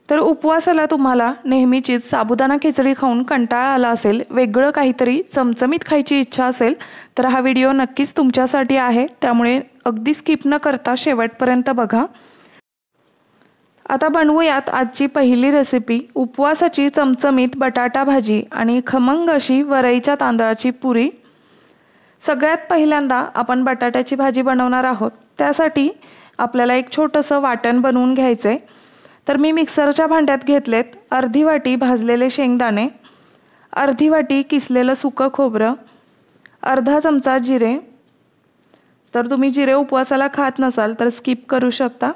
तर उपवासाला तुम्हाला नेहमीचीच साबुदाणा खिचडी खाऊन कंटाळा आला असेल, वेगळं काहीतरी चमचमीत खायची इच्छा असेल तर हा व्हिडिओ नक्कीच तुमच्यासाठी आहे, त्यामुळे अगदी स्किप न करता शेवटपर्यंत बघा। आता बनवूयात आजची पहिली रेसिपी, उपवासाची चमचमीत बटाटा भाजी आणि खमंग अशी वरईच्या तांदळाची पुरी। सगळ्यात पहिल्यांदा आपण बटाट्याची भाजी बनवणार आहोत, त्यासाठी आपल्याला एक छोटंसं वाटण बनवून घ्यायचंय। तर मी मिक्सरच्या भांड्यात घेतलेत अर्धी वाटी भाजलेले शेंगदाणे, अर्धी वाटी किसलेलं सुकं खोबरं, अर्धा चमचा जिरे। तर तुम्ही जिरे उपवासाला खात नसाल तर स्किप करू शकता।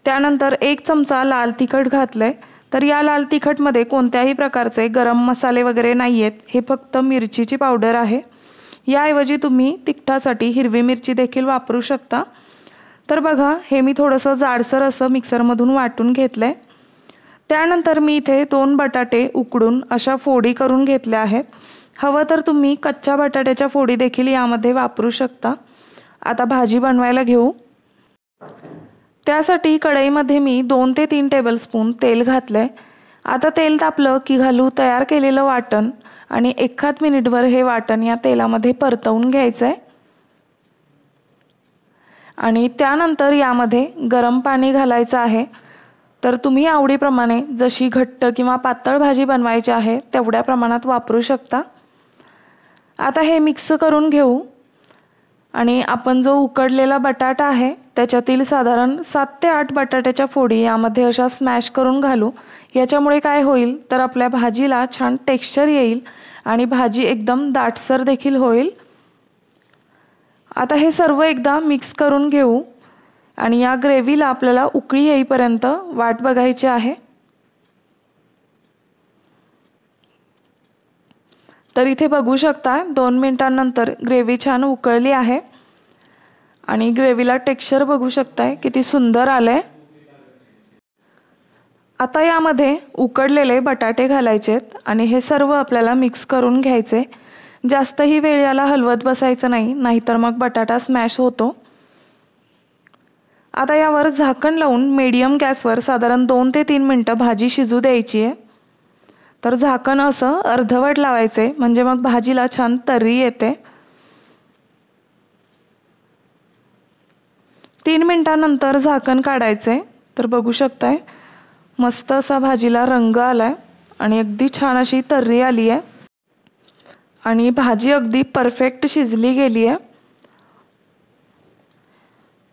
त्यानंतर 1 चमचा लाल तिखट घातलंय। तर या लाल तिखटमध्ये कोणत्याही प्रकारचे गरम मसाले वगैरे नाहीयेत, हे फक्त मिरचीची पावडर आहे। याऐवजी तुम्ही तिखटासाठी हिरवी मिरची देखील वापरू शकता। तर बघा, हे मी थोडंसं जाडसर असं मिक्सरमधून वाटून घेतलंय। त्यानंतर मी इथे 2 बटाटे उकडून अशा फोडी करून घेतल्या आहेत। हवं तर तुम्ही कच्च्या बटाट्याच्या फोडी देखील यामध्ये वापरू शकता। आता भाजी बनवायला घेऊ। त्यासाठी कढईमध्ये मी 2 ते 3 टेबलस्पून तेल घातलंय। आता तेल तापलं की घालू तयार केलेलं वाटण आणि 1 मिनिटभर हे वाटण या तेलामध्ये परतवून घ्यायचंय। आणि त्यानंतर यामध्ये गरम पाणी घालायचं आहे। तर तुम्ही आवडीप्रमाणे जशी घट्ट किंवा पातळ भाजी बनवायची आहे तेवढ्या प्रमाणात वापरू शकता। आता हे मिक्स करून घेऊ आणि आपण जो उकडलेला बटाटा आहे त्याच्यातील साधारण 7 ते 8 बटाट्याच्या फोडी यामध्ये अशा स्मॅश करून घालू। याच्यामुळे काय होईल तर आपल्या भाजीला छान टेक्स्चर येईल आणि भाजी एकदम दाटसर देखील होईल। आता हे सर्व एकदा मिक्स करून घेऊ आणि या ग्रेव्हीला आपल्याला उकळी येईपर्यंत वाट बघायची आहे। तर इथे बघू शकता 2 मिनिटांनंतर ग्रेव्ही छान उकळली आहे आणि ग्रेव्हीला टेक्स्चर बघू शकताय किती सुंदर आलंय। आता यामध्ये उकडलेले बटाटे घालायचेत आणि हे सर्व आपल्याला मिक्स करून घ्यायचे। जास्तही वेळ याला हलवत बसायचं नाही, नाहीतर मग बटाटा स्मॅश होतो। आता यावर झाकण लावून मीडियम गॅसवर साधारण 2 ते 3 मिनिटं भाजी शिजू द्यायची आहे। तर झाकण असं अर्धवट लावायचे, म्हणजे मग भाजीला छान तर्री येते। 3 मिनिटांनंतर झाकण काढायचे। तर बघू शकताय मस्त असा भाजीला रंग आलाय आणि अगदी छान अशी तर्री आली आहे आणि भाजी अगदी परफेक्ट शिजली गेली आहे।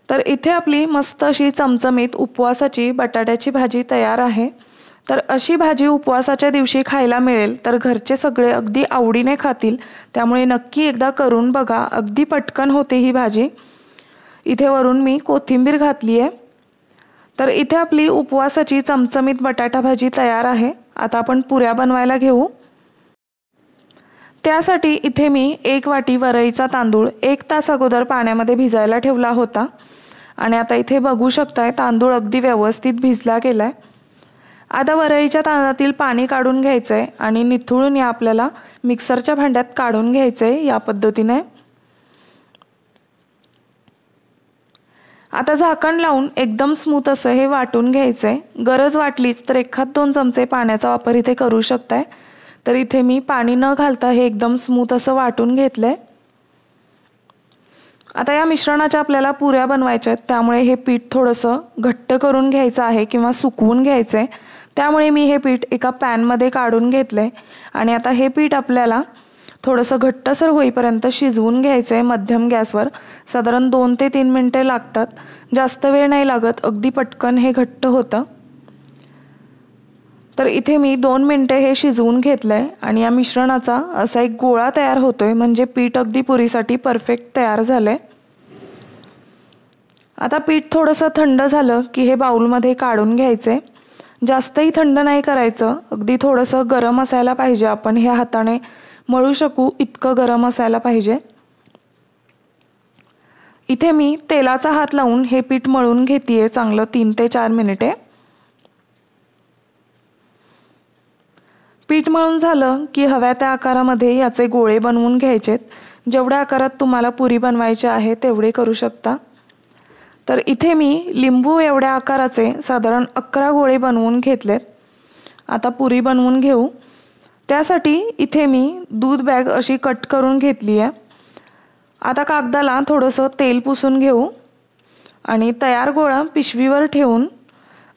तर इथे आपली मस्त अशी चमचमीत उपवासाची बटाट्याची भाजी तयार आहे। तर अशी भाजी उपवासाच्या दिवशी खायला मिळेल तर घरचे सगळे अगदी आवडीने खातील, त्यामुळे नक्की एकदा करून बघा। अगदी पटकन होते ही भाजी। इथे वरून मी कोथिंबीर घातली आहे। तर इथे आपली उपवासाची चमचमीत बटाटा भाजी तयार आहे। आता आपण पुऱ्या बनवायला घेऊ। त्यासाठी इथे मी 1 वाटी वरईचा तांदूळ 1 तास अगोदर पाण्यामध्ये भिजायला ठेवला होता आणि आता इथे बघू शकताय तांदूळ अगदी व्यवस्थित भिजला गेलाय। आता वरईच्या तांदळातील पाणी काढून घ्यायचंय आणि निथळून या आपल्याला मिक्सरच्या भांड्यात काढून घ्यायचंय या पद्धतीने। आता झाकण लावून एकदम स्मूथ असं हे वाटून घ्यायचंय। गरज वाटलीच तर 1-2 चमचे पाण्याचा वापर इथे करू शकताय। तर इथे मी पाणी न घालता हे एकदम स्मूथ असं वाटून घेतलंय। आता या मिश्रणाच्या आपल्याला पुऱ्या बनवायच्या आहेत, त्यामुळे हे पीठ थोडंसं घट्ट करून घ्यायचं आहे किंवा सुकवून घ्यायचंय। त्यामुळे मी हे पीठ एका पॅनमध्ये काढून घेतलंय आणि आता हे पीठ आपल्याला थोडंसं घट्टसर होईपर्यंत शिजवून घ्यायचंय मध्यम गॅसवर। साधारण 2 ते 3 मिनिटे लागतात, जास्त वेळ नाही लागत, अगदी पटकन हे घट्ट होतं। तर इथे मी 2 मिनिटे हे शिजवून घेतलंय आणि या मिश्रणाचा असा एक गोळा तयार होतोय, म्हणजे पीठ अगदी पुरीसाठी परफेक्ट तयार झालंय। आता पीठ थोडंसं थंड झालं की हे बाउलमध्ये काढून घ्यायचे। जास्तही थंड नाही करायचं, अगदी थोडंसं गरम असायला पाहिजे, आपण हे हाताने मळू शकू इतकं गरम असायला पाहिजे। इथे मी तेलाचा हात लावून हे पीठ मळून घेतेय चांगलं 3 ते 4 मिनिटे। पीठ मळून झालं की हव्या त्या आकारामध्ये याचे गोळे बनवून घ्यायचेत। जेवढ्या आकारात तुम्हाला पुरी बनवायची आहे तेवढे करू शकता। तर इथे मी लिंबू एवढ्या आकाराचे साधारण 11 गोळे बनवून घेतलेत। आता पुरी बनवून घेऊ। त्यासाठी इथे मी दूध बॅग अशी कट करून घेतली आहे। आता कागदाला थोडंसं तेल पुसून घेऊ आणि तयार गोळा पिशवीवर ठेवून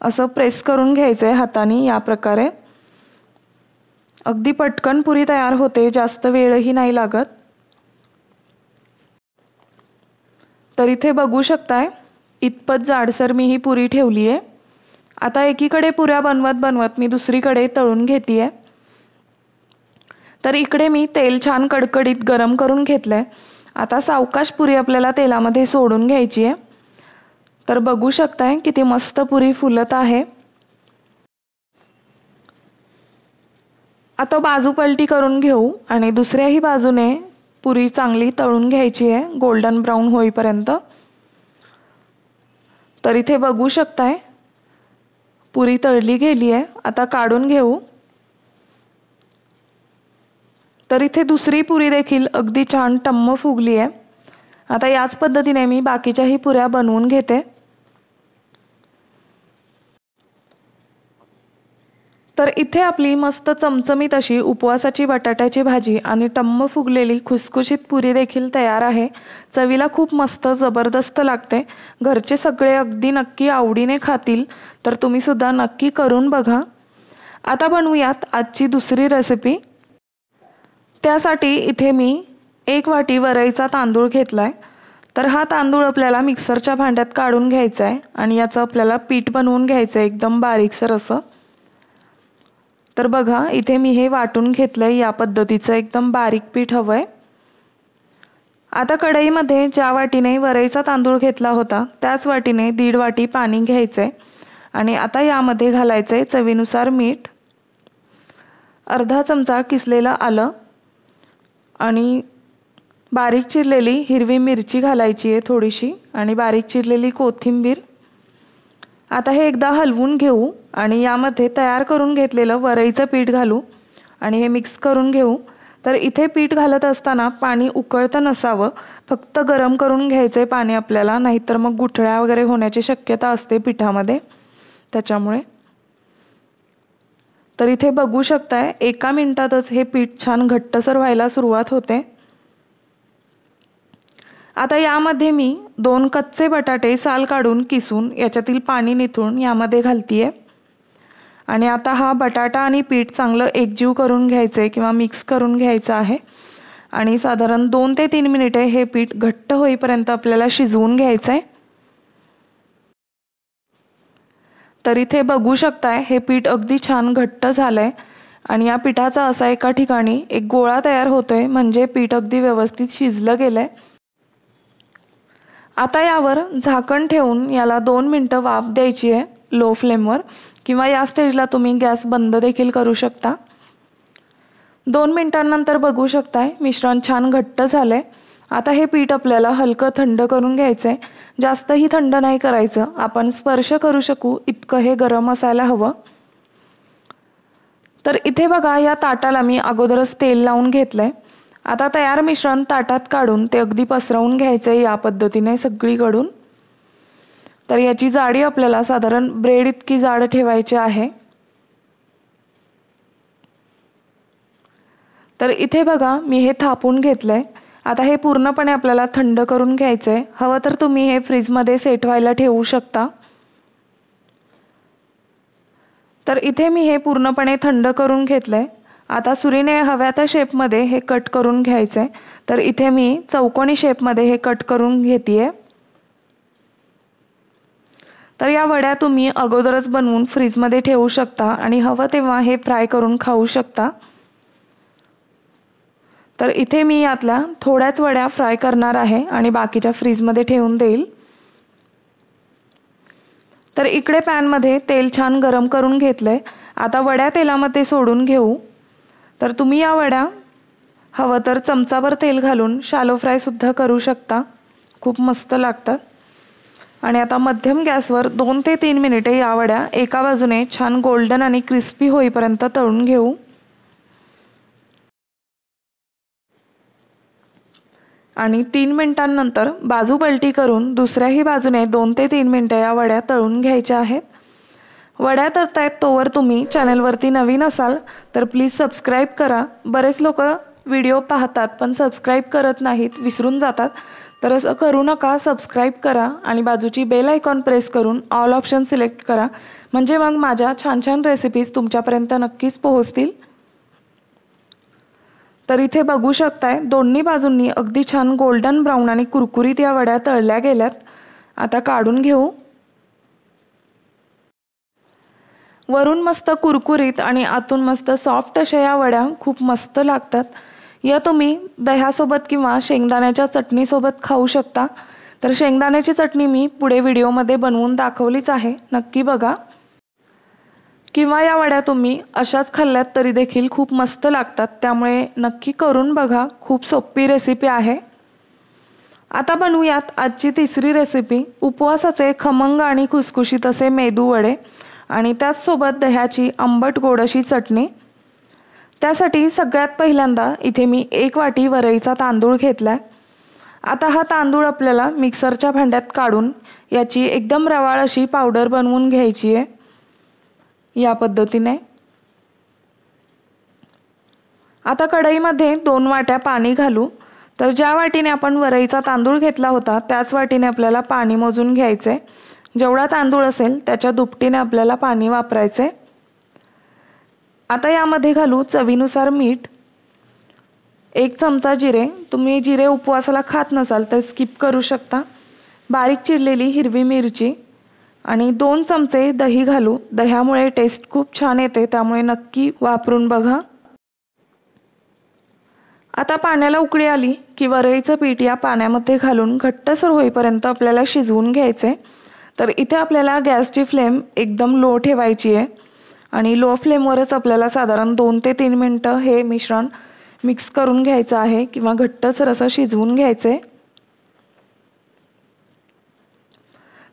असं प्रेस करून घ्यायचं आहे हाताने। या प्रकारे अगदी पटकन पुरी तयार होते, जास्त वेळही नाही लागत। तर इथे बघू शकताय इतपत जाडसर मी ही पुरी ठेवली आहे। आता एकीकडे पुऱ्या बनवत बनवत मी दुसरीकडे तळून घेतीये। तर इकडे मी तेल छान कडकडीत गरम करून घेतलंय। आता सावकाश पुरी आपल्याला तेलामध्ये सोडून घ्यायची आहे। तर बघू शकताय किती मस्त पुरी फुलत आहे। आता बाजू पलटी करून घेऊ आणि दुसऱ्याही बाजूने पुरी चांगली तळून घ्यायची आहे, गोल्डन ब्राउन होईपर्यंत। तर इथे बघू शकताय पुरी तळली गेली आहे। आता काढून घेऊ। तर इथे दुसरी पुरी देखील अगदी छान टम्म फुगली आहे। आता याच पद्धतीने मी बाकीच्याही पुऱ्या बनवून घेते। तर इथे आपली मस्त चमचमीत अशी उपवासाची बटाट्याची भाजी आणि टम्म फुगलेली खुसखुशीत पुरी देखील तयार आहे। चवीला खूप मस्त जबरदस्त लागते। घरचे सगळे अगदी नक्की आवडीने खातील, तर तुम्ही सुद्धा नक्की करून बघा। आता बनवूयात आजची दुसरी रेसिपी। त्यासाठी इथे मी 1 वाटी वरईचा तांदूळ घेतलाय। तर हा तांदूळ आपल्याला मिक्सरच्या भांड्यात काढून घ्यायचा आहे आणि याचं आपल्याला पीठ बनवून घ्यायचं आहे एकदम बारीकसर असं। तर बघा इथे मी हे वाटून घेतलंय, या पद्धतीचं एकदम बारीक पीठ हवंय। आता कढईमध्ये ज्या वाटीने वरईचा तांदूळ घेतला होता त्याच वाटीने 1.5 वाटी पाणी घ्यायचंय आणि आता यामध्ये घालायचंय चवीनुसार मीठ, अर्धा चमचा किसलेलं आलं आणि बारीक चिरलेली हिरवी मिरची घालायची आहे थोडीशी आणि बारीक चिरलेली कोथिंबीर। आता हे एकदा हलवून घेऊ आणि यामध्ये तयार करून घेतलेलं वरईचं पीठ घालू आणि हे मिक्स करून घेऊ। तर इथे पीठ घालत असताना पाणी उकळतं नसावं, फक्त गरम करून घ्यायचंय पाणी आपल्याला, नाहीतर मग गुठळ्या वगैरे होण्याची शक्यता असते पिठामध्ये, त्याच्यामुळे। तर इथे बघू शकताय 1 मिनिटातच हे पीठ छान घट्टसर व्हायला सुरुवात होते। आता यामध्ये मी 2 कच्चे बटाटे साल काढून किसून याच्यातील पाणी निथळून यामध्ये घालतीये आणि आता हा बटाटा आणि पीठ चांगलं एकजीव करून घ्यायचंय किंवा मिक्स करून घ्यायचं आहे आणि साधारण 2 ते 3 मिनिटे हे पीठ घट्ट होईपर्यंत आपल्याला शिजवून घ्यायचंय। तर इथे बघू शकताय हे पीठ अगदी छान घट्ट झालंय आणि या पिठाचा असा एका ठिकाणी एक गोळा तयार होतोय, म्हणजे पीठ अगदी व्यवस्थित शिजलं गेलंय। आता यावर झाकण ठेवून याला 2 मिनिटं वाफ द्यायची आहे लो फ्लेमवर, किंवा या स्टेजला तुम्ही गॅस बंद देखील करू शकता। 2 मिनिटांनंतर बघू शकताय मिश्रण छान घट्ट झालंय। आता हे पीठ आपल्याला हलकं थंड करून घ्यायचंय, जास्तही थंड नाही करायचं, आपण स्पर्श करू शकू इतकं हे गरम असायला हवं। तर इथे बघा या ताटाला मी अगोदरच तेल लावून घेतलंय। आता तयार मिश्रण ताटात काढून ते अगदी पसरवून घ्यायचंय या पद्धतीने सगळीकडून। तर याची जाडी आपल्याला साधारण ब्रेड इतकी जाड ठेवायची आहे। तर इथे बघा मी हे थापून घेतलंय। आता हे पूर्णपणे आपल्याला थंड करून घ्यायचंय, हवं तर तुम्ही हे फ्रीजमध्ये सेट व्हायला ठेवू शकता। तर इथे मी हे पूर्णपणे थंड करून घेतलंय। आता सुरीने हव्या त्या शेपमध्ये हे कट करून घ्यायचंय। तर इथे मी चौकोनी शेपमध्ये हे कट करून घेतेय। तर या वड्या तुम्ही अगोदरच बनवून फ्रीजमध्ये ठेवू शकता आणि हवं तेव्हा हे फ्राय करून खाऊ शकता। तर इथे मी यातल्या थोड्याच वड्या फ्राय करणार आहे आणि बाकीच्या फ्रीजमध्ये ठेवून देईल। तर इकडे पॅनमध्ये तेल छान गरम करून घेतलंय। आता वड्या तेलामध्ये सोडून घेऊ। तर तुम्ही या वड्या हवं तर चमचाभर तेल घालून शॅलो फ्राय सुद्धा करू शकता, खूप मस्त लागतात। आणि आता मध्यम गॅसवर 2 ते 3 मिनिटे या वड्या एका बाजूने छान गोल्डन आणि क्रिस्पी होईपर्यंत तळून घेऊ। आणि 3 मिनिटांनंतर बाजू पलटी करून दुसऱ्याही बाजूने 2 ते 3 मिनिटे या वड्या तळून घ्यायच्या आहेत। वड्या तरतायत तोवर तुम्ही चॅनलवरती नवीन असाल तर प्लीज सबस्क्राईब करा। बरेच लोक व्हिडिओ पाहतात पण सबस्क्राईब करत नाहीत, विसरून जातात, तर असं करू नका। सबस्क्राईब करा आणि बाजूची बेल आयकॉन प्रेस करून ऑल ऑप्शन सिलेक्ट करा, म्हणजे मग माझ्या छान छान रेसिपीज तुमच्यापर्यंत नक्कीच पोहोचतील। तर इथे बघू शकताय दोन्ही बाजूंनी अगदी छान गोल्डन ब्राउन आणि कुरकुरीत या वड्या तळल्या गेल्यात। आता काढून घेऊ। वरून मस्त कुरकुरीत आणि आतून मस्त सॉफ्ट अशा या वड्या खूप मस्त लागतात। या तुम्ही दह्यासोबत किंवा शेंगदाण्याच्या चटणीसोबत खाऊ शकता। तर शेंगदाण्याची चटणी मी पुढे व्हिडिओमध्ये बनवून दाखवलीच आहे, नक्की बघा। किंवा या वड्या तुम्ही अशाच खाल्ल्यात तरी देखील खूप मस्त लागतात, त्यामुळे नक्की करून बघा। खूप सोपी रेसिपी आहे। आता बनवूयात आजची तिसरी रेसिपी, उपवासाचे खमंग आणि खुसखुशीत असे मेदू वडे आणि त्याचसोबत दह्याची आंबट गोड अशी चटणी। त्यासाठी सगळ्यात पहिल्यांदा इथे मी 1 वाटी वरईचा तांदूळ घेतलाय। आता हा तांदूळ आपल्याला मिक्सरच्या भांड्यात काढून याची एकदम रवाळ अशी पावडर बनवून घ्यायची आहे, या पद्धतीने। आता कढईमध्ये 2 वाट्या पाणी घालू। तर ज्या वाटीने आपण वरईचा तांदूळ घेतला होता त्याच वाटीने आपल्याला पाणी मोजून घ्यायचे। जेवढा तांदूळ असेल त्याच्या दुपटीने आपल्याला पाणी वापरायचे। आता यामध्ये घालू चवीनुसार मीठ, 1 चमचा जिरे, तुम्ही जिरे उपवासाला खात नसाल तर स्किप करू शकता, बारीक चिरलेली हिरवी मिरची आणि 2 चमचे दही घालू। दह्यामुळे टेस्ट खूप छान येते, त्यामुळे नक्की वापरून बघा। आता पाण्याला उकळी आली की वरईचं पीठ या पाण्यामध्ये घालून घट्टसर होईपर्यंत आपल्याला शिजवून घ्यायचे। तर इथे आपल्याला गॅसची फ्लेम एकदम लो ठेवायची आहे आणि लो फ्लेमवरच आपल्याला साधारण 2 ते 3 मिनिटं हे मिश्रण मिक्स करून घ्यायचं आहे किंवा घट्टसर असं शिजवून घ्यायचे।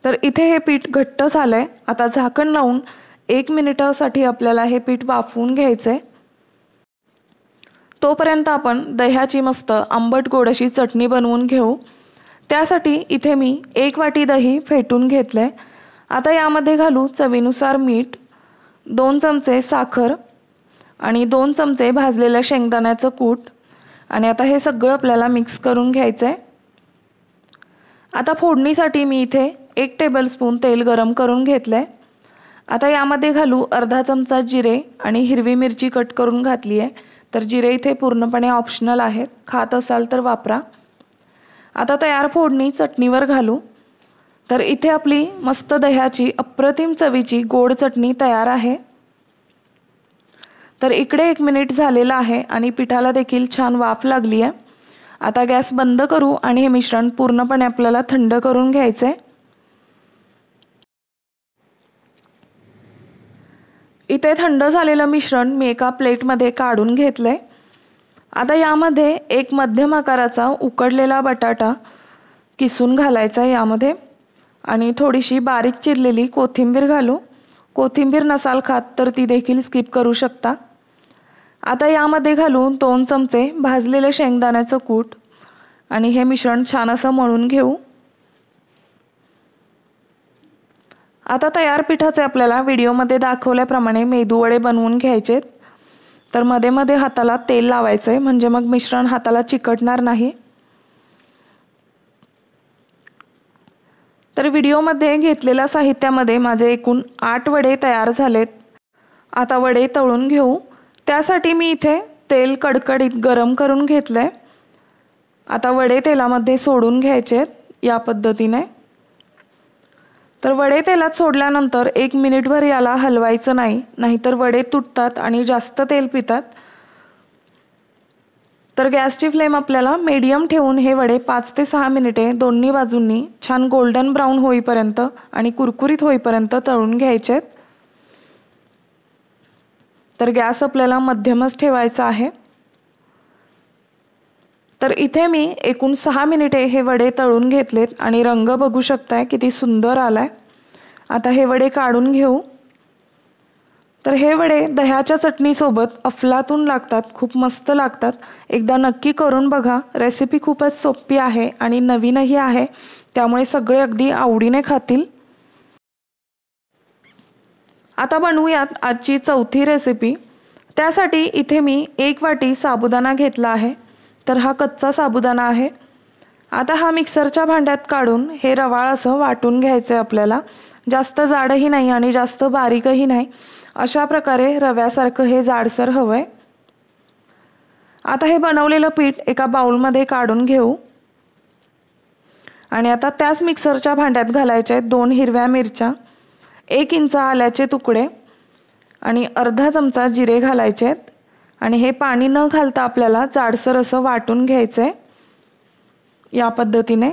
तर इथे हे पीठ घट्ट झालंय। आता झाकण लावून 1 मिनिटासाठी आपल्याला हे पीठ वाफवून घ्यायचे। तोपर्यंत आपण दह्याची मस्त आंबट गोड अशी चटणी बनवून घेऊ। त्यासाठी इथे मी 1 वाटी दही फेटून घेतले। आता यामध्ये घालू चवीनुसार मीठ, 2 चमचे साखर आणि 2 चमचे भाजलेल्या शेंगदाण्याचं कूट आणि आता हे सगळं आपल्याला मिक्स करून घ्यायचंय। आता फोडणीसाठी मी इथे 1 टेबलस्पून तेल गरम करून घेतले। आता यामध्ये घालू अर्धा चमचा जिरे आणि हिरवी मिरची कट करून घातली आहे। तर जिरे इथे पूर्णपणे ऑप्शनल आहेत, खात असाल तर वापरा। आता तयार फोडणी चटणीवर घालू। तर इथे आपली मस्त दह्याची अप्रतिम चवीची गोड चटणी तयार आहे। तर इकडे 1 मिनिट झालेला आहे आणि पिठाला देखील छान वाफ लागली आहे। आता गॅस बंद करू आणि हे मिश्रण पूर्णपणे आपल्याला थंड करून घ्यायचे। इथे थंड झालेलं मिश्रण मी एका प्लेटमध्ये काढून घेतले। आता यामध्ये 1 मध्यम आकाराचा उकडलेला बटाटा किसून घालायचा यामध्ये आणि थोडीशी बारीक चिरलेली कोथिंबीर घालू। कोथिंबीर नसाल खात तर ती देखील स्किप करू शकता। आता यामध्ये घालू 2 चमचे भाजलेले शेंगदाण्याचं कूट आणि हे मिश्रण छान असं मळून घेऊ। आता तयार पिठाचे आपल्याला व्हिडिओमध्ये दाखवल्याप्रमाणे मेदूवडे बनवून घ्यायचेत। तर मध्ये मध्ये हाताला तेल लावायचे, म्हणजे मग मिश्रण हाताला चिकटणार नाही। तर व्हिडिओमध्ये घेतलेल्या साहित्यामध्ये माझे एकूण 8 वडे तयार झालेत। आता वडे तळून घेऊ। त्यासाठी मी इथे तेल कडकडीत गरम करून घेतलंय। आता वडे तेलामध्ये सोडून घ्यायचेत या पद्धतीने। तर वडे तेलात सोडल्यानंतर 1 मिनिटभर याला हलवायचं नाही, नाहीतर वडे तुटतात आणि जास्त तेल पितात। तर गॅसची फ्लेम आपल्याला मीडियम ठेवून हे वडे 5 ते 6 मिनिटे दोन्ही बाजूंनी छान गोल्डन ब्राउन होईपर्यंत आणि कुरकुरीत होईपर्यंत तळून घ्यायचेत। तर गॅस आपल्याला मध्यमच ठेवायचा आहे। तर इथे मी एकूण 6 मिनिटे हे वडे तळून घेतलेत आणि रंग बघू शकताय किती सुंदर आलाय। आता हे वडे काढून घेऊ। तर हे वडे दह्याच्या चटणीसोबत अफलातून लागतात, खूप मस्त लागतात। एकदा नक्की करून बघा। रेसिपी खूपच सोपी आहे आणि नवीनही आहे, त्यामुळे सगळे अगदी आवडीने खातील। आता बनवूयात आजची चौथी रेसिपी। त्यासाठी इथे मी 1 वाटी साबुदाणा घेतला आहे। तर हा कच्चा साबुदाणा आहे। आता हा मिक्सरच्या भांड्यात काढून हे रवाळ असं वाटून घ्यायचं आहे आपल्याला। जास्त जाडही नाही आणि जास्त बारीकही नाही, अशा प्रकारे रव्यासारखं हे जाडसर हवंय। आता हे बनवलेलं पीठ एका बाउलमध्ये काढून घेऊ आणि आता त्याच मिक्सरच्या भांड्यात घालायचे 2 हिरव्या मिरच्या, 1 इंच आल्याचे तुकडे आणि अर्धा चमचा जिरे घालायचे आणि हे पाणी न घालता आपल्याला जाडसर असं वाटून घ्यायचंय या पद्धतीने।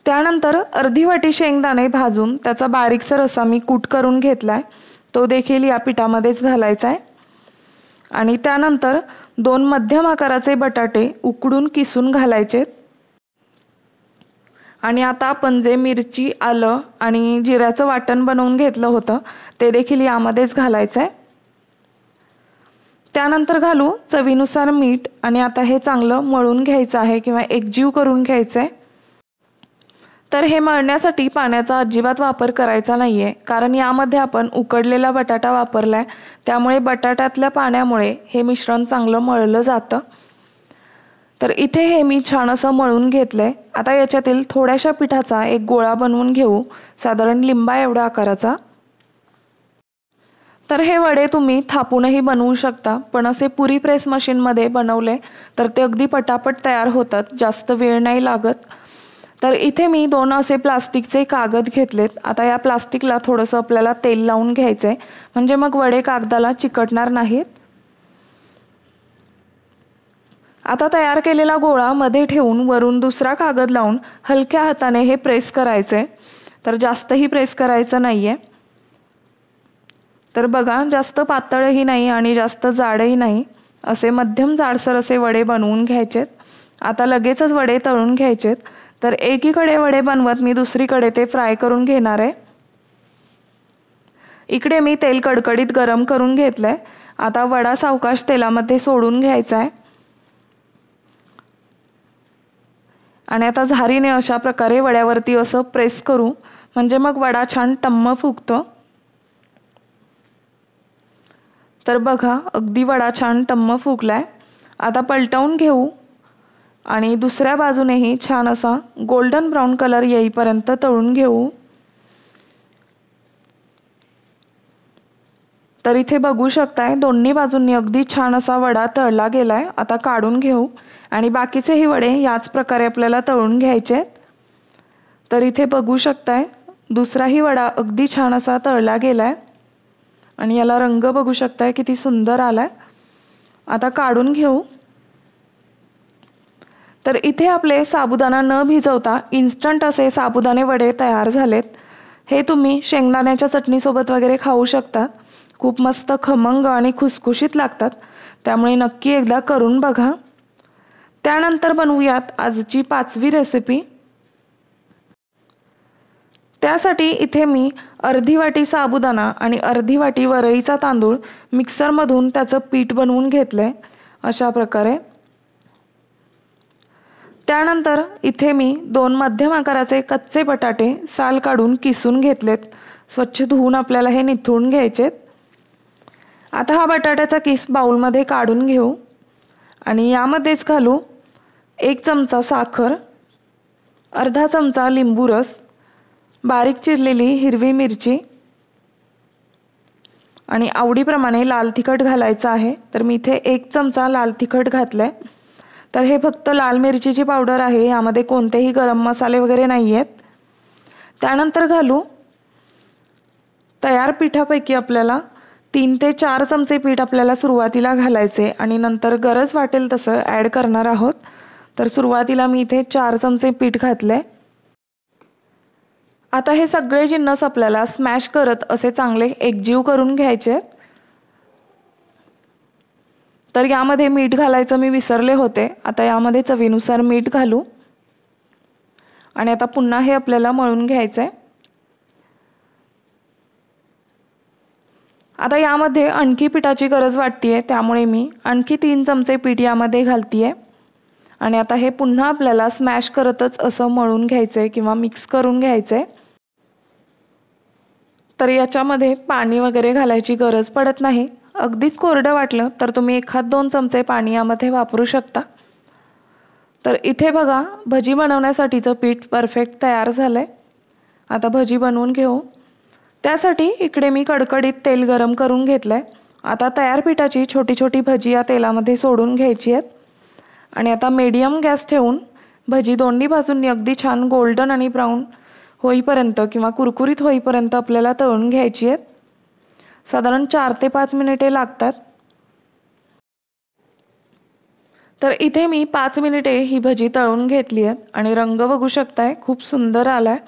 त्यानंतर अर्धी वाटी शेंगदाणे भाजून त्याचा बारीकसर असा मी कूट करून घेतलाय, तो देखील या पिठामध्येच घालायचा आहे। आणि त्यानंतर 2 मध्यम आकाराचे बटाटे उकडून किसून घालायचे आणि आता आपण जे मिरची, आलं आणि जिऱ्याचं वाटण बनवून घेतलं होतं ते देखील यामध्येच घालायचं आहे। त्यानंतर घालू चवीनुसार मीठ आणि आता हे चांगलं मळून घ्यायचं आहे किंवा एकजीव करून घ्यायचं आहे। तर हे मळण्यासाठी पाण्याचा अजिबात वापर करायचा नाहीये, कारण यामध्ये आपण उकडलेला बटाटा वापरलाय, त्यामुळे बटाट्यातल्या पाण्यामुळे हे मिश्रण चांगलं मळलं जातं। तर इथे हे मी छान असं मळून घेतलंय। आता याच्यातील थोड्याशा पिठाचा एक गोळा बनवून घेऊ, साधारण लिंबा एवढ्या आकाराचा। तर हे वडे तुम्ही थापूनही बनवू शकता, पण असे पुरी प्रेस मशीनमध्ये बनवले तर ते अगदी पटापट तयार होतात, जास्त वेळ नाही लागत। तर इथे मी 2 असे प्लास्टिकचे कागद घेतलेत। आता या प्लास्टिकला थोडंसं आपल्याला तेल लावून घ्यायचंय, म्हणजे मग वडे कागदाला चिकटणार नाहीत। आता तयार केलेला गोळा मध्ये ठेवून वरून दुसरा कागद लावून हलक्या हाताने हे प्रेस करायचंय। तर जास्तही प्रेस करायचं नाहीये। तर बघा, जास्त पातळही नाही आणि जास्त जाडही नाही, असे मध्यम जाडसर असे वडे बनवून घ्यायचेत। आता लगेचच वडे तळून घ्यायचेत। तर एकीकडे वडे बनवत मी दुसरीकडे ते फ्राय करून घेणार आहे। इकडे मी तेल कडकडीत गरम करून घेतलंय। आता वडा सावकाश तेलामध्ये सोडून घ्यायचा आहे आणि आता झारीने अशा प्रकारे वड्यावरती असं प्रेस करू, म्हणजे मग वडा छान टम्म फुगतो। तर बघा, अगदी वडा छान टम्म फुगलाय। आता पलटवून घेऊ आणि दुसऱ्या बाजूनेही छान असा गोल्डन ब्राउन कलर येईपर्यंत तळून घेऊ। तर इथे बघू शकताय दोन्ही बाजूंनी अगदी छान असा वडा तळला गेलाय। आता काढून घेऊ आणि बाकीचेही वडे याच प्रकारे आपल्याला तळून घ्यायचे। तर इथे बघू शकताय दुसराही वडा अगदी छान असा तळला गेलाय आणि याला रंग बघू शकताय किती सुंदर आलाय। आता काढून घेऊ। तर इथे आपले साबुदाणा न भिजवता इन्स्टंट असे साबुदाणे वडे तयार झालेत। हे तुम्ही शेंगदाण्याच्या चटणीसोबत वगैरे खाऊ शकता, खूप मस्त खमंग आणि खुसखुशीत लागतात, त्यामुळे नक्की एकदा करून बघा। त्यानंतर बनवूयात आजची 5वी रेसिपी। त्यासाठी इथे मी अर्धी वाटी साबुदाणा आणि अर्धी वाटी वरईचा तांदूळ मिक्सरमधून त्याचं पीठ बनवून घेतलंय अशा प्रकारे। त्यानंतर इथे मी 2 मध्यम आकाराचे कच्चे बटाटे साल काढून किसून घेतलेत। स्वच्छ धुवून आपल्याला हे निथळून घ्यायचेत। आता हा बटाट्याचा किस बाउलमध्ये काढून घेऊ आणि यामध्येच घालू 1 चमचा साखर, अर्धा चमचा लिंबू रस, बारीक चिरलेली हिरवी मिरची आणि आवडीप्रमाणे लाल तिखट घालायचं आहे। तर मी इथे 1 चमचा लाल तिखट घातलंय। तर हे फक्त लाल मिरचीची पावडर आहे, यामध्ये कोणतेही गरम मसाले वगैरे नाही आहेत। त्यानंतर घालू तयार पिठापैकी आपल्याला 3 ते 4 चमचे पीठ आपल्याला सुरुवातीला घालायचे आणि नंतर गरज वाटेल तसं ॲड करणार आहोत। तर सुरुवातीला मी इथे 4 चमचे पीठ घातले। आता हे सगळे जिन्नस आपल्याला स्मॅश करत असे चांगले एकजीव करून घ्यायचे। तर यामध्ये मीठ घालायचं मी विसरले होते, आता यामध्ये चवीनुसार मीठ घालू आणि आता पुन्हा हे आपल्याला मळून घ्यायचंय। आता यामध्ये आणखी पिठाची गरज वाटतेय, त्यामुळे मी आणखी 3 चमचे पीठ यामध्ये घालतेय आणि आता हे पुन्हा आपल्याला स्मॅश करतच असं मळून घ्यायचंय किंवा मिक्स करून घ्यायचंय। तर याच्यामध्ये पाणी वगैरे घालायची गरज पडत नाही। अगदीच कोरडं वाटलं तर तुम्ही 1-2 चमचे पाणी यामध्ये वापरू शकता। तर इथे बघा भजी बनवण्यासाठीचं पीठ परफेक्ट तयार झालंय। आता भजी बनवून घेऊ। त्यासाठी इकडे मी कडकडीत तेल गरम करून घेतलंय। आता तयार पिठाची छोटी छोटी भजी या तेलामध्ये सोडून घ्यायची आहेत आणि आता मीडियम गॅस ठेवून भजी दोन्ही बाजूंनी अगदी छान गोल्डन आणि ब्राऊन होईपर्यंत किंवा कुरकुरीत होईपर्यंत आपल्याला तळून घ्यायची आहेत। साधारण 4 ते 5 मिनिटे लागतात। तर इथे मी 5 मिनिटे ही भजी तळून घेतली आहेत आणि रंग बघू शकताय खूप सुंदर आलाय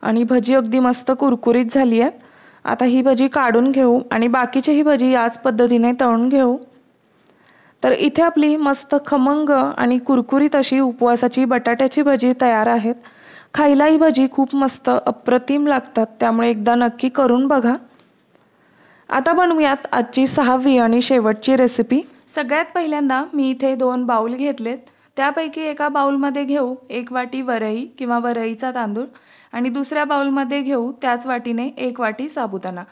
आणि भजी अगदी मस्त कुरकुरीत झाली आहे। आता ही भजी काढून घेऊ आणि बाकीची ही भजी याच पद्धतीने तळून घेऊ। तर इथे आपली मस्त खमंग आणि कुरकुरीत अशी उपवासाची बटाट्याची भजी तयार आहेत। खायला ही भजी खूप मस्त अप्रतिम लागतात, त्यामुळे एकदा नक्की करून बघा। आता बनवूयात आजची 6वी आणि शेवटची रेसिपी। सगळ्यात पहिल्यांदा मी इथे 2 बाउल घेतलेत। त्यापैकी एका बाउलमध्ये घेऊ 1 वाटी वरई किंवा वरईचा तांदूळ आणि दुसऱ्या बाउलमध्ये घेऊ त्याच वाटीने 1 वाटी साबुदाणा।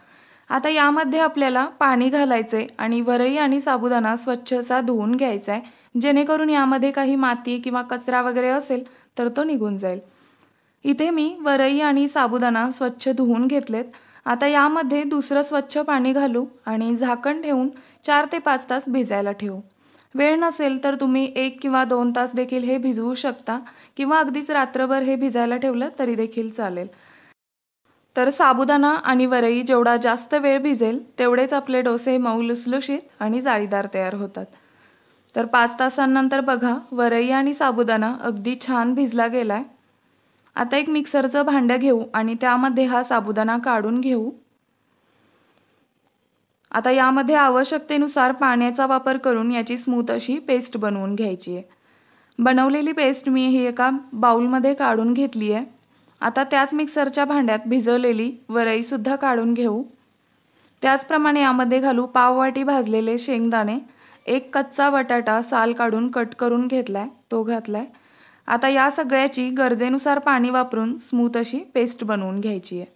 आता यामध्ये आपल्याला पाणी घालायचे आणि वरई आणि साबुदाणा स्वच्छसा धुवून घ्यायचा आहे, जेणेकरून यामध्ये काही माती किंवा कचरा वगैरे असेल तर तो निघून जाईल। इथे मी वरई आणि साबुदाणा स्वच्छ धुवून घेतलेत। आता यामध्ये दुसरं स्वच्छ पाणी घालू आणि झाकण ठेवून 4 ते 5 तास भिजायला ठेवू। वेळ नसेल तर तुम्ही 1 किंवा 2 तास देखील हे भिजवू शकता किंवा अगदीच रात्रभर हे भिजायला ठेवलं तरी देखील चालेल। तर साबुदाणा आणि वरई जेवढा जास्त वेळ भिजेल तेवढेच आपले डोसे मऊ लुसलुशीत आणि जाळीदार तयार होतात। तर 5 तासांनंतर बघा वरई आणि साबुदाणा अगदी छान भिजला गेलाय। आता एक मिक्सरचं भांडं घेऊ आणि त्यामध्ये हा साबुदाणा काढून घेऊ। आता यामध्ये आवश्यकतेनुसार पाण्याचा वापर करून याची स्मूथ अशी पेस्ट बनवून घ्यायची आहे। बनवलेली पेस्ट मी ही एका बाउलमध्ये काढून घेतली आहे। आता त्याच मिक्सरच्या भांड्यात भिजवलेली वरई सुद्धा काढून घेऊ। त्याचप्रमाणे यामध्ये घालू पाव वाटी भाजलेले शेंगदाणे, 1 कच्चा बटाटा साल काढून कट करून घेतलाय तो घातलाय। आता या सगळ्याची गरजेनुसार पाणी वापरून स्मूथ अशी पेस्ट बनवून घ्यायची आहे।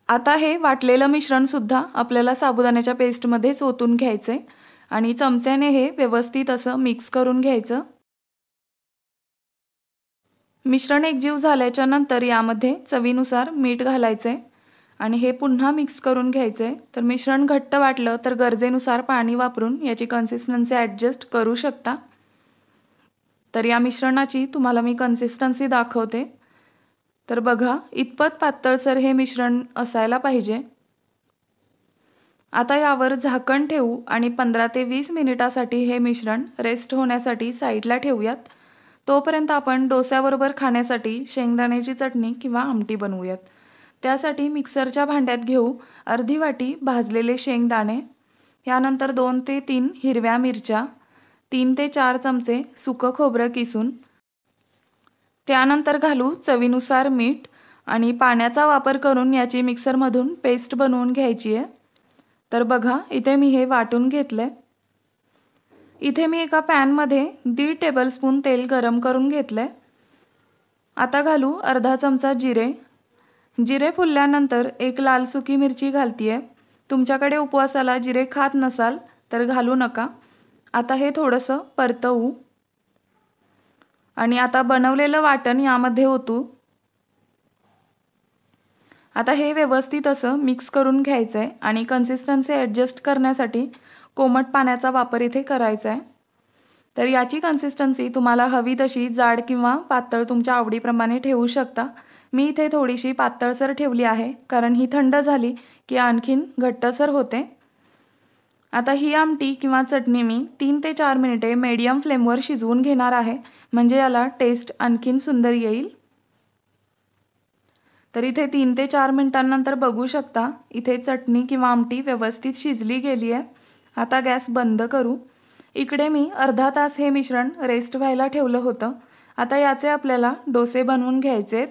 आता हे वाटलेलं मिश्रण सुद्धा आपल्याला साबुदाण्याच्या पेस्टमध्ये ओतून घ्यायचे आणि चमच्याने हे व्यवस्थित असं मिक्स करून घ्यायचं। मिश्रण एकजीव झाल्याच्या नंतर यामध्ये चवीनुसार मीठ घालायचे आणि हे पुन्हा मिक्स करून घ्यायचे। तर मिश्रण घट्ट वाटलं तर गरजेनुसार पाणी वापरून याची कन्सिस्टन्सी ॲडजस्ट करू शकता। तर या मिश्रणाची तुम्हाला मी कन्सिस्टन्सी दाखवते। तर बघा इतपत पातळसर हे मिश्रण असायला पाहिजे। आता यावर झाकण ठेवू आणि 15 ते 20 मिनिटासाठी हे मिश्रण रेस्ट होण्यासाठी साईडला ठेवूयात। तोपर्यंत आपण डोस्याबरोबर खाण्यासाठी शेंगदाण्याची चटणी किंवा आमटी बनवूयात। त्यासाठी मिक्सरच्या भांड्यात घेऊ अर्धी वाटी भाजलेले शेंगदाणे, यानंतर 2 ते 3 हिरव्या मिरच्या, 3 ते 4 चमचे सुकं खोबरं किसून, त्यानंतर घालू चवीनुसार मीठ आणि पाण्याचा वापर करून याची मिक्सरमधून पेस्ट बनवून घ्यायची आहे। तर बघा इथे मी हे वाटून घेतलंय। इथे मी एका पॅनमध्ये 1.5 टेबलस्पून तेल गरम करून घेतलंय। आता घालू अर्धा चमचा जिरे। जिरे फुलल्यानंतर 1 लाल सुकी मिरची घालतीये। तुमच्याकडे उपवासाला जिरे खात नसाल तर घालू नका। आता हे थोडंसं परतवू आणि आता बनवलेलं वाटण यामध्ये ओतू। आता हे व्यवस्थित असं मिक्स करून घ्यायचंय आणि कन्सिस्टन्सी ॲडजस्ट करण्यासाठी कोमट पाण्याचा वापर इथे करायचा आहे। तर याची कन्सिस्टन्सी तुम्हाला हवी तशी जाड किंवा पातळ तुमच्या आवडीप्रमाणे ठेवू शकता। मी इथे थोडीशी पातळसर ठेवली आहे कारण ही थंड झाली की आणखीन घट्टसर होते। आता ही आमटी किंवा चटणी मी 3 ते 4 मिनिटे मीडियम फ्लेमवर शिजवून घेणार आहे, म्हणजे याला टेस्ट आणखीन सुंदर येईल। तर इथे 3 ते 4 मिनिटांनंतर बघू शकता इथे चटणी किंवा आमटी व्यवस्थित शिजली गेली आहे। आता गॅस बंद करू। इकडे मी अर्धा तास हे मिश्रण रेस्ट व्हायला ठेवलं होतं। आता याचे आपल्याला डोसे बनवून घ्यायचेत।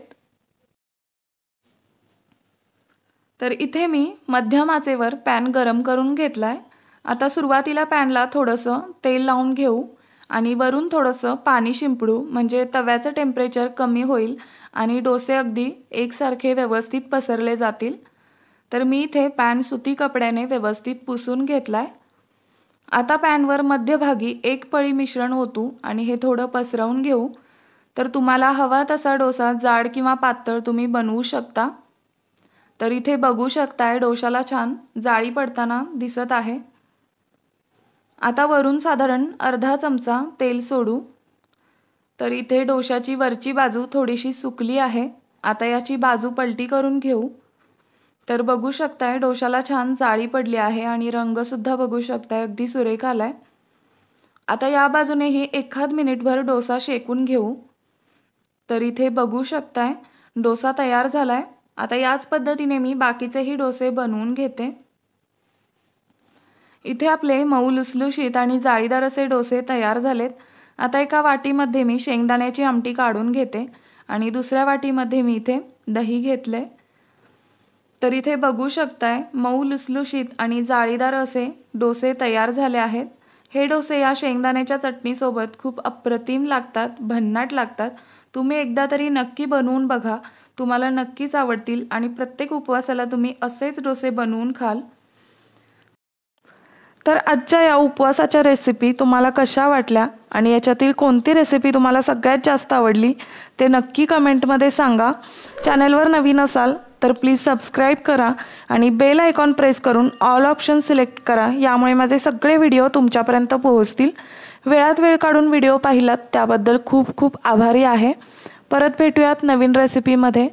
तर इथे मी मध्यम आचेवर पॅन गरम करून घेतलाय। आता सुरुवातीला पॅनला थोडंसं तेल लावून घेऊ आणि वरून थोडंसं पाणी शिंपडू, म्हणजे तव्याचं टेम्परेचर कमी होईल आणि डोसे अगदी एकसारखे व्यवस्थित पसरले जातील। तर मी इथे पॅन सुती कपड्याने व्यवस्थित पुसून घेतलाय। आता पॅनवर मध्यभागी एक पळी मिश्रण ओतू आणि हे थोडं पसरवून घेऊ। तर तुम्हाला हवा तसा डोसा जाड किंवा पातळ तुम्ही बनवू शकता। तर इथे बघू शकताय डोशाला छान जाळी पडताना दिसत आहे। आता वरून साधारण अर्धा चमचा तेल सोडू। तर इथे डोशाची वरची बाजू थोडीशी सुकली आहे। आता याची बाजू पलटी करून घेऊ। तर बघू शकताय डोशाला छान जाळी पडली आहे आणि रंग सुद्धा बघू शकताय अगदी सुरेख आलाय। आता या बाजूनेही एखाद मिनिटभर डोसा शेकून घेऊ। तर इथे बघू शकताय डोसा तयार झालाय। आता याच पद्धतीने मी बाकीचेही डोसे बनवून घेते। इथे आपले मऊ लुसलुशीत आणि जाळीदार असे डोसे तयार झालेत। आता एका वाटीमध्ये मी शेंगदाण्याची आमटी काढून घेते आणि दुसऱ्या वाटीमध्ये मी इथे दही घेतले। तर इथे बघू शकताय मऊ लुसलुशीत आणि जाळीदार असे डोसे तयार झाले आहेत। हे डोसे या शेंगदाण्याच्या चटणी सोबत खूप अप्रतिम लागतात, भन्नाट लागतात। तुम्ही एकदा तरी नक्की बनवून बघा, तुम्हाला नक्कीच आवडतील आणि प्रत्येक उपवासाला तुम्ही असेच डोसे बनवून खाल। तर आजच्या या उपवासाच्या रेसिपी तुम्हाला कशा वाटल्या आणि याच्यातील कोणती रेसिपी तुम्हाला सगळ्यात जास्त आवडली ते नक्की कमेंटमध्ये सांगा। चॅनलवर नवीन असाल तर प्लीज सबस्क्राइब करा आणि बेल आयकॉन प्रेस करून ऑल ऑप्शन सिलेक्ट करा, यामुळे माझे सगळे व्हिडिओ तुमच्यापर्यंत पोहोचतील। वेळात वेळ काढून व्हिडिओ पाहिलात त्याबद्दल खूप खूप आभारी आहे। परत भेटूयात नवीन रेसिपीमध्ये।